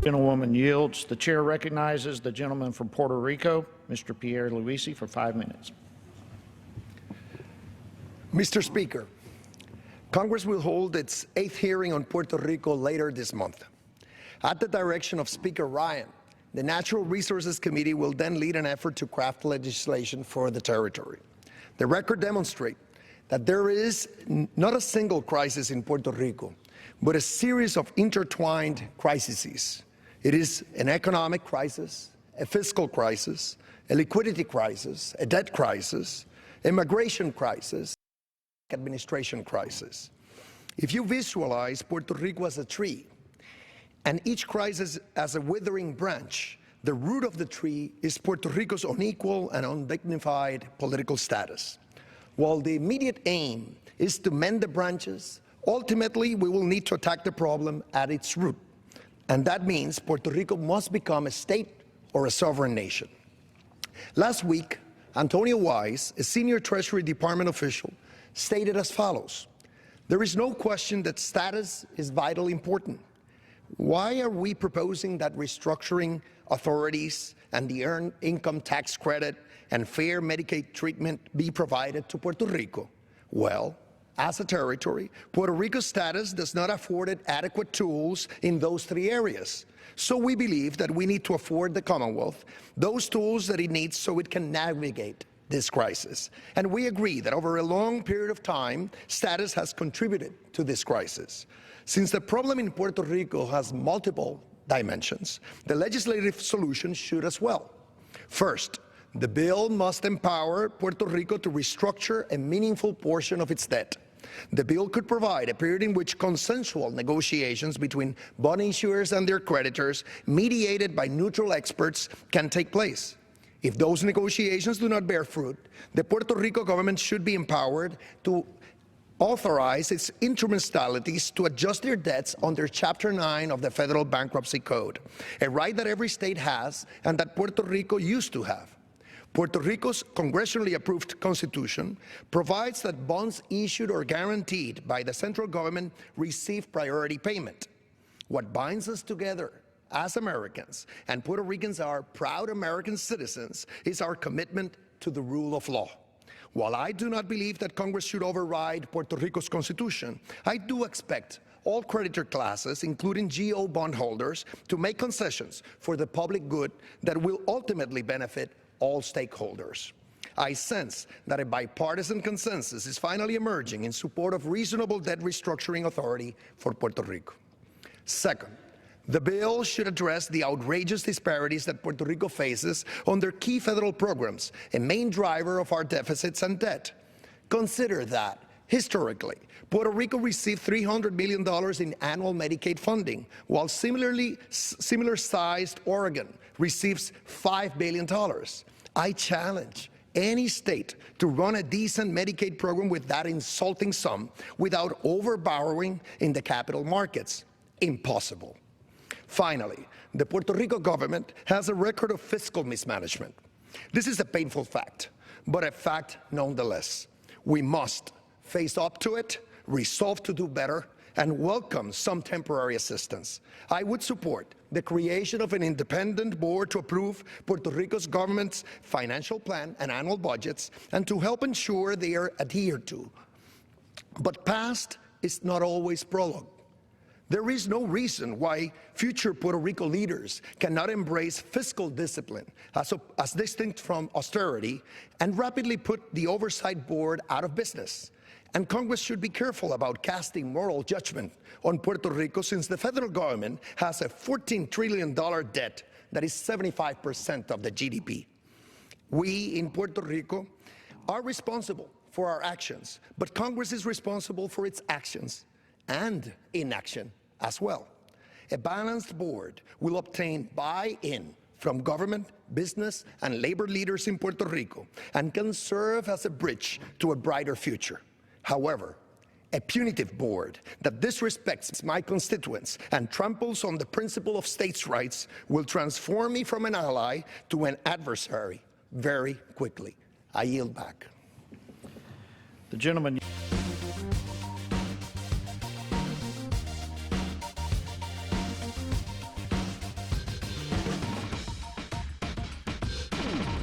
Gentlewoman yields. The chair recognizes the gentleman from Puerto Rico, Mr. Pierluisi, for 5 minutes. Mr. Speaker, Congress will hold its 8th hearing on Puerto Rico later this month. At the direction of Speaker Raya, the Natural Resources Committee will then lead an effort to craft legislation for the territory. The record demonstrates that there is not a single crisis in Puerto Rico, but a series of intertwined crises. It is an economic crisis, a fiscal crisis, a liquidity crisis, a debt crisis, a migration crisis, administration crisis. If you visualize Puerto Rico as a tree, and each crisis as a withering branch, the root of the tree is Puerto Rico's unequal and undignified political status. While the immediate aim is to mend the branches, ultimately we will need to attack the problem at its root. And that means Puerto Rico must become a state or a sovereign nation. Last week, Antonio Wise, a senior Treasury Department official, stated as follows: "There is no question that status is vitally important. Why are we proposing that restructuring authorities and the earned income tax credit and fair Medicaid treatment be provided to Puerto Rico? Well, as a territory, Puerto Rico's status does not afford it adequate tools in those 3 areas. So we believe that we need to afford the Commonwealth those tools that it needs so it can navigate this crisis. And we agree that over a long period of time, status has contributed to this crisis. Since the problem in Puerto Rico has multiple dimensions, the legislative solution should as well. First, the bill must empower Puerto Rico to restructure a meaningful portion of its debt. The bill could provide a period in which consensual negotiations between bond issuers and their creditors, mediated by neutral experts, can take place. If those negotiations do not bear fruit, the Puerto Rico government should be empowered to authorize its instrumentalities to adjust their debts under Chapter 9 of the Federal Bankruptcy Code, a right that every state has and that Puerto Rico used to have. Puerto Rico's congressionally approved constitution provides that bonds issued or guaranteed by the central government receive priority payment. What binds us together as Americans, and Puerto Ricans are proud American citizens, is our commitment to the rule of law. While I do not believe that Congress should override Puerto Rico's constitution, I do expect all creditor classes, including GO bondholders, to make concessions for the public good that will ultimately benefit all stakeholders. I sense that a bipartisan consensus is finally emerging in support of reasonable debt restructuring authority for Puerto Rico. Second, the bill should address the outrageous disparities that Puerto Rico faces under key federal programs, a main driver of our deficits and debt. Consider that, historically, Puerto Rico received $300 million in annual Medicaid funding, while similar-sized Oregon receives $5 billion. I challenge any state to run a decent Medicaid program with that insulting sum without overborrowing in the capital markets. Impossible. Finally, the Puerto Rico government has a record of fiscal mismanagement. This is a painful fact, but a fact nonetheless. We must face up to it, resolve to do better, and welcome some temporary assistance. I would support the creation of an independent board to approve Puerto Rico's government's financial plan and annual budgets and to help ensure they are adhered to. But past is not always prologue. There is no reason why future Puerto Rico leaders cannot embrace fiscal discipline as distinct from austerity and rapidly put the oversight board out of business. And Congress should be careful about casting moral judgment on Puerto Rico, since the federal government has a $14 trillion debt that is 75% of the GDP. We in Puerto Rico are responsible for our actions, but Congress is responsible for its actions and inaction as well. A balanced board will obtain buy-in from government, business, and labor leaders in Puerto Rico and can serve as a bridge to a brighter future. However, a punitive board that disrespects my constituents and tramples on the principle of states' rights will transform me from an ally to an adversary very quickly. I yield back. The gentleman.